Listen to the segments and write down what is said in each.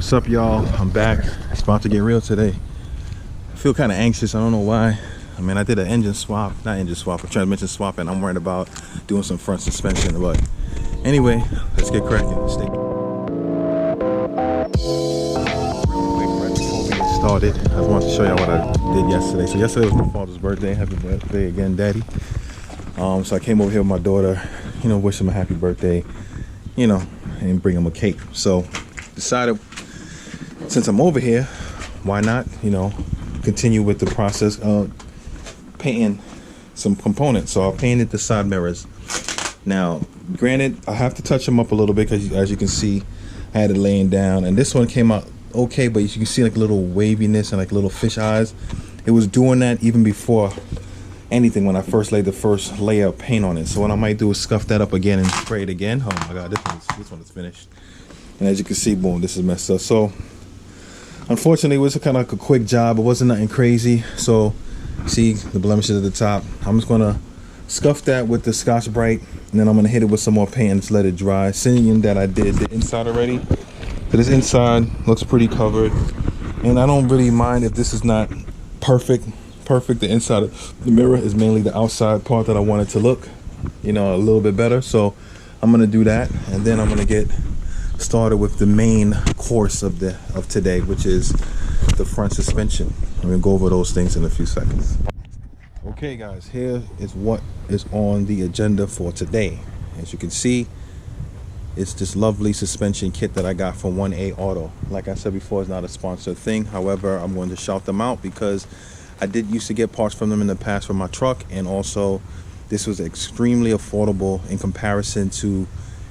What's up, y'all? I'm back. It's about to get real today. I feel kind of anxious. I don't know why. I mean, I did an engine swap, not engine swap, a transmission swap, and I'm worried about doing some front suspension. But anyway, let's get cracking. Stay. Real quick, right before we get started, I just wanted to show y'all what I did yesterday. So yesterday was my father's birthday. Happy birthday again, Daddy. So I came over here with my daughter, wish him a happy birthday, and bring him a cake. So decided, since I'm over here, why not, continue with the process of painting some components. So I painted the side mirrors. Now, granted, I have to touch them up a little bit because, as you can see, I had it laying down, and this one came out okay, but you can see like little waviness and like little fish eyes. It was doing that even before anything when I first laid the first layer of paint on it. So what I might do is scuff that up again and spray it again. Oh my god, this one is finished. And as you can see, boom, this is messed up. So unfortunately, it was kind of like a quick job. It wasn't nothing crazy. So see the blemishes at the top. I'm just gonna scuff that with the Scotch Brite, and then I'm gonna hit it with some more paint and just let it dry. Seeing that I did the inside already, so this inside looks pretty covered, and I don't really mind if this is not perfect. The inside of the mirror is mainly the outside part that I want it to look, a little bit better. So I'm gonna do that, and then I'm gonna get started with the main course of today, which is the front suspension. I'm gonna go over those things in a few seconds. Okay guys, here is what is on the agenda for today. As you can see, it's this lovely suspension kit that I got from 1A Auto. Like I said before, it's not a sponsored thing. However, I'm going to shout them out because I did used to get parts from them in the past for my truck, and also this was extremely affordable in comparison to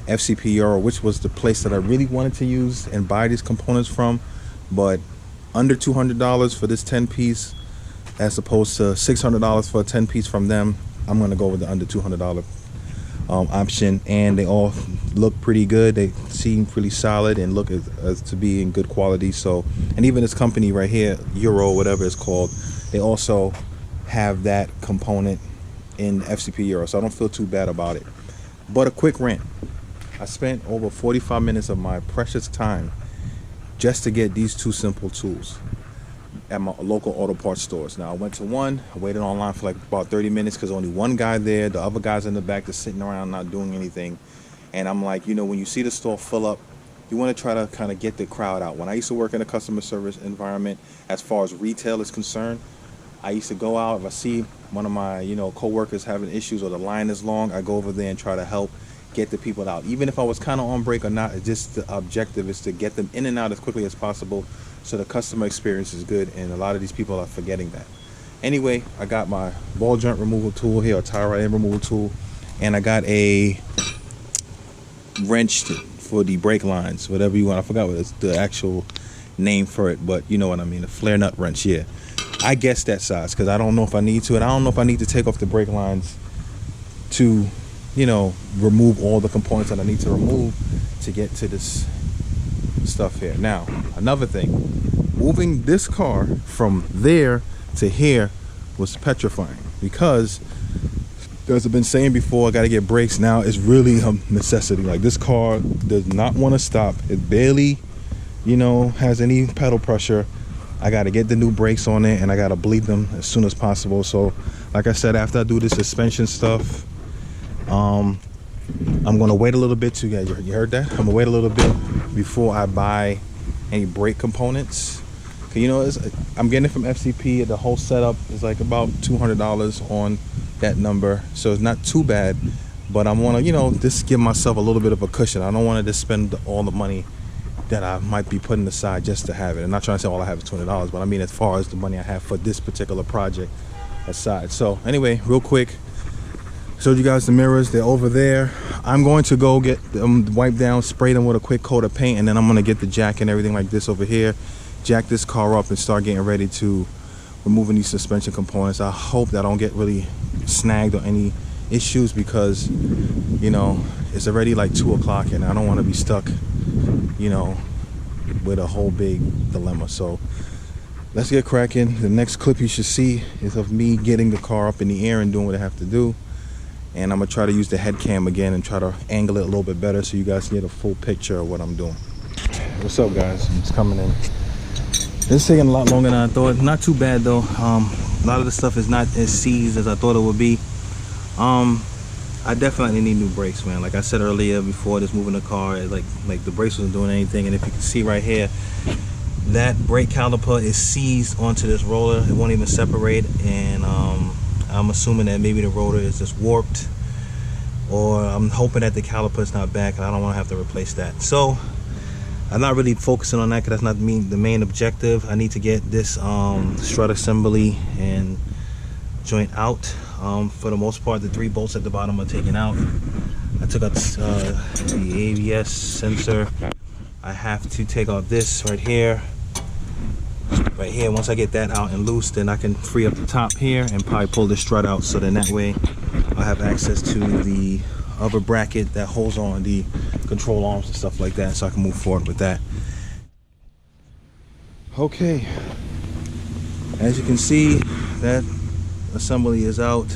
FCP Euro, which was the place that I really wanted to use and buy these components from. But under $200 for this 10-piece, as opposed to $600 for a 10-piece from them, I'm going to go with the under $200 option. And they all look pretty good. They seem pretty solid and look as to be in good quality. So, and even this company right here, Euro, whatever it's called, they also have that component in FCP Euro, so I don't feel too bad about it. But a quick rant. I spent over 45 minutes of my precious time just to get these two simple tools at my local auto parts stores. Now, I went to one, I waited online for like about 30 minutes because only one guy there, the other guys in the back just sitting around not doing anything. And I'm like, when you see the store fill up, you want to try to kind of get the crowd out. When I used to work in a customer service environment, as far as retail is concerned, I used to go out. If I see one of my, co-workers having issues or the line is long, I go over there and try to help get the people out. Even if I was kind of on break or not, just the objective is to get them in and out as quickly as possible so the customer experience is good, and a lot of these people are forgetting that. Anyway, I got my ball joint removal tool here, a tire rod end removal tool, and I got a wrench for the brake lines, whatever you want. I forgot what it's the actual name for it, but you know what I mean, a flare nut wrench. Yeah, I guess that size because I don't know if I need to, and I don't know if I need to take off the brake lines to remove all the components that I need to remove to get to this stuff here. Now, another thing, moving this car from there to here was petrifying because, as I've been saying before, I got to get brakes. Now it's really a necessity. Like, this car does not want to stop. It barely has any pedal pressure. I got to get the new brakes on it, and I got to bleed them as soon as possible. So like I said, after I do the suspension stuff, I'm gonna wait a little bit to, you heard that? I'm gonna wait a little bit before I buy any brake components. Cause I'm getting it from FCP. The whole setup is like about $200 on that number, so it's not too bad. But I want to, just give myself a little bit of a cushion. I don't want to just spend all the money that I might be putting aside just to have it. I'm not trying to say all I have is $200, but I mean as far as the money I have for this particular project aside. So anyway, real quick, showed you guys the mirrors. They're over there. I'm going to go get them wiped down, spray them with a quick coat of paint, and then I'm going to get the jack and everything like this over here, jack this car up, and start getting ready to removing these suspension components. I hope that I don't get really snagged or any issues because it's already like 2 o'clock and I don't want to be stuck with a whole big dilemma. So let's get cracking. The next clip you should see is of me getting the car up in the air and doing what I have to do. And I'm gonna try to use the head cam again and try to angle it a little bit better so you guys can get a full picture of what I'm doing. What's up, guys? It's coming in. It's taking a lot longer than I thought. Not too bad though. A lot of the stuff is not as seized as I thought it would be. I definitely need new brakes, man. Like I said earlier, before just moving the car, like the brakes wasn't doing anything. And if you can see right here, that brake caliper is seized onto this roller. It won't even separate. And I'm assuming that maybe the rotor is just warped, or I'm hoping that the caliper is not back and I don't want to have to replace that. So I'm not really focusing on that because that's not the main objective. I need to get this strut assembly and joint out. For the most part, the 3 bolts at the bottom are taken out. I took out the ABS sensor. I have to take off this right here. Once I get that out and loose, then I can free up the top here and probably pull the strut out, so then that way I'll have access to the other bracket that holds on the control arms and stuff like that, so I can move forward with that. Okay, as you can see, that assembly is out.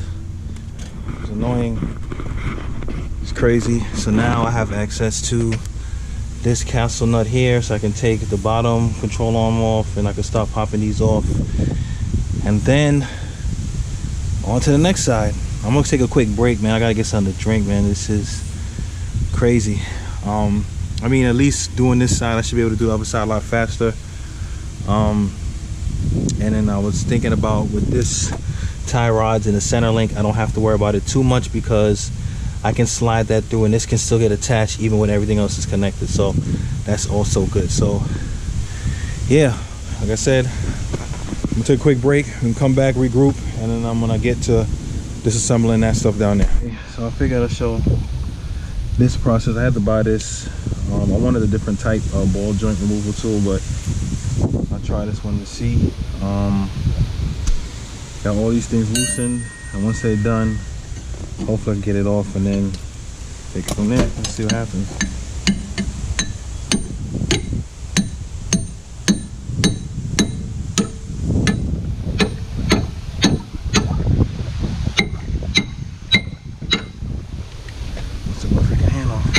It's annoying, it's crazy. So now I have access to this castle nut here, so I can take the bottom control arm off and I can start popping these off, and then on to the next side. I'm gonna take a quick break, man. I gotta get something to drink, man. This is crazy. I mean, at least doing this side, I should be able to do the other side a lot faster. And then I was thinking about with this tie rods in the center link, I don't have to worry about it too much because I can slide that through and this can still get attached even when everything else is connected. So that's also good. So yeah, like I said, I'm gonna take a quick break and come back, regroup, and then I'm gonna get to disassembling that stuff down there. So I figured I'd show this process. I had to buy this. I wanted a different type of ball joint removal tool, but I'll try this one to see. Got all these things loosened, and once they're done, hopefully I can get it off and then take it from there. Let's see what happens. Let's take my freaking hand off.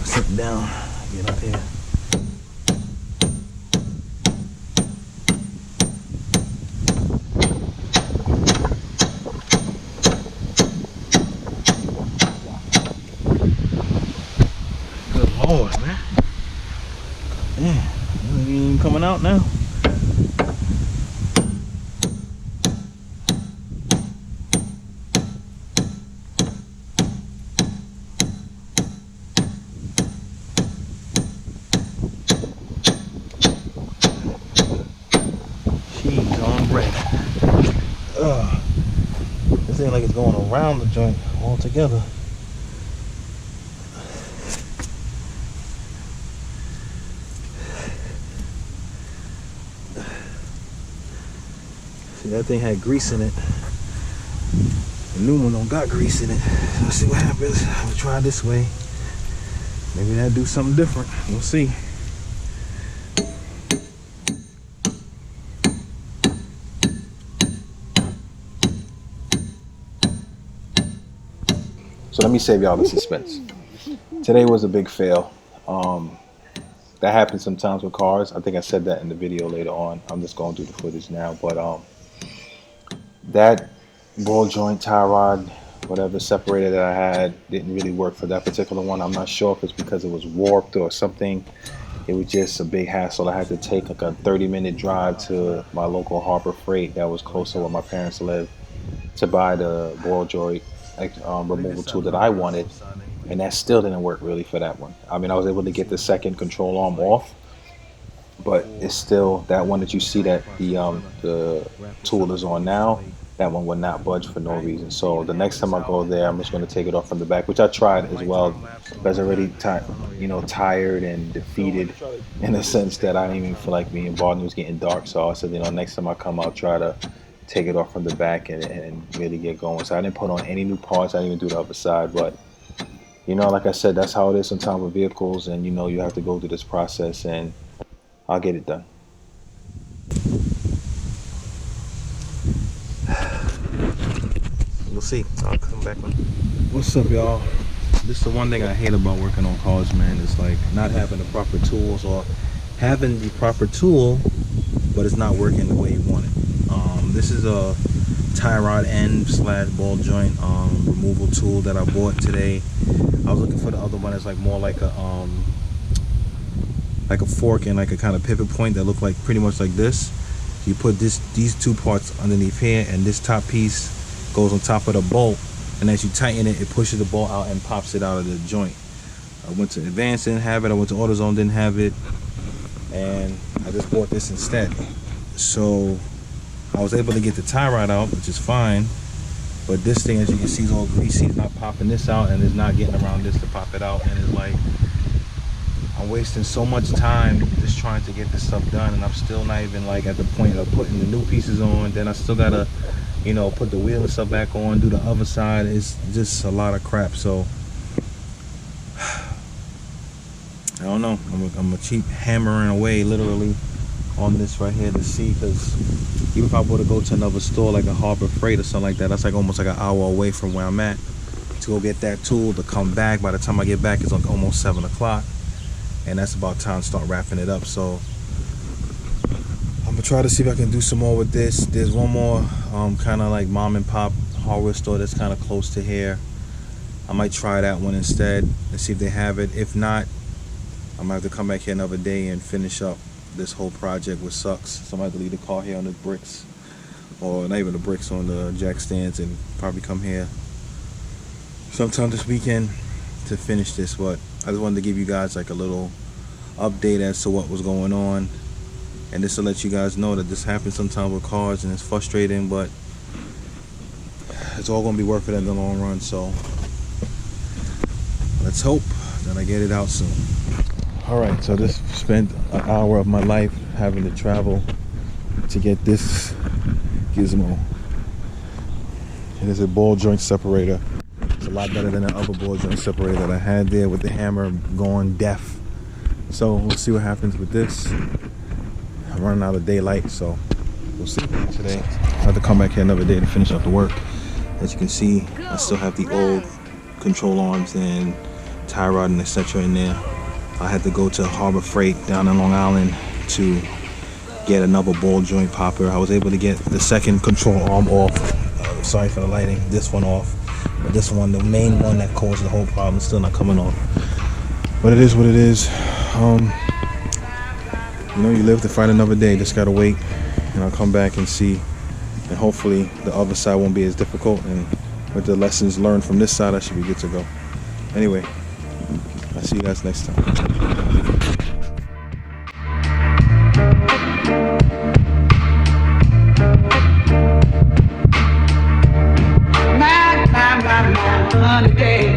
Sit down, get up here. Good Lord, man. Yeah, it ain't even coming out now. This ain't like it's going around the joint altogether. See, that thing had grease in it. The new one don't got grease in it. Let's see what happens. I'm gonna try this way. Maybe that'll do something different. We'll see. So let me save y'all the suspense. Today was a big fail. That happens sometimes with cars. I think I said that in the video later on. I'm just going through the footage now. But that ball joint, tie rod, whatever separator that I had didn't really work for that particular one. I'm not sure if it's because it was warped or something. It was just a big hassle. I had to take like a 30-minute drive to my local Harbor Freight that was close to where my parents live to buy the ball joint removal tool that I wanted, and that still didn't work really for that one. I mean, I was able to get the second control arm off, but it's still that one that you see that the tool is on now. That one would not budge for no reason. So the next time I go there, I'm just going to take it off from the back, which I tried as well. But I was already tired and defeated in the sense that I didn't even feel like being involved. It was getting dark, so I said, next time I come, I'll try to take it off from the back and really get going. So I didn't put on any new parts. I didn't even do the other side, but you know, like I said, that's how it is sometimes with vehicles, and you know, you have to go through this process, and I'll get it done. We'll see. I'll come back. What's up, y'all? This is the one thing I hate about working on cars, man. It's like not having the proper tools, or having the proper tool, but it's not working the way you want it. This is a tie rod end / ball joint removal tool that I bought today. I was looking for the other one that's like more like a fork and like a kind of pivot point that looked like pretty much like this. You put these two parts underneath here, and this top piece goes on top of the bolt, and as you tighten it, it pushes the bolt out and pops it out of the joint. I went to Advance, didn't have it. I went to AutoZone, didn't have it, and I just bought this instead. So I was able to get the tie rod out, which is fine, but this thing, as you can see, is all greasy. It's not popping this out, and it's not getting around this to pop it out, and it's like I'm wasting so much time just trying to get this stuff done, and I'm still not even like at the point of putting the new pieces on. Then I still gotta, you know, put the wheel and stuff back on, do the other side. It's just a lot of crap. So I don't know. I'm gonna keep hammering away literally on this right here to see, because even if I were to go to another store like a Harbor Freight or something like that, that's like almost like an hour away from where I'm at to go get that tool to come back. By the time I get back, it's like almost 7 o'clock, and that's about time to start wrapping it up. So I'm gonna try to see if I can do some more with this. There's one more kind of like mom and pop hardware store that's kind of close to here. I might try that one instead and see if they have it. If not, I'm gonna have to come back here another day and finish up this whole project, which sucks. So I'm gonna have to leave the car here on the bricks, or not even the bricks, on the jack stands, and probably come here sometime this weekend to finish this. But I just wanted to give you guys like a little update as to what was going on, and this will let you guys know that this happens sometimes with cars, and it's frustrating, but it's all gonna be worth it in the long run. So let's hope that I get it out soon. All right, so just spent an hour of my life having to travel to get this gizmo. It is a ball joint separator. It's a lot better than the other ball joint separator that I had there with the hammer going deaf. So we'll see what happens with this. I'm running out of daylight, so we'll see today. I have to come back here another day to finish up the work. As you can see, I still have the old control arms and tie rod and etc. in there. I had to go to Harbor Freight down in Long Island to get another ball joint popper. I was able to get the second control arm off. Sorry for the lighting. This one off. But this one, the main one that caused the whole problem, is still not coming off. But it is what it is. You know, you live to fight another day. Just gotta wait, and I'll come back and see. And hopefully the other side won't be as difficult. And with the lessons learned from this side, I should be good to go. Anyway, I'll see you guys next time. My, 100 days.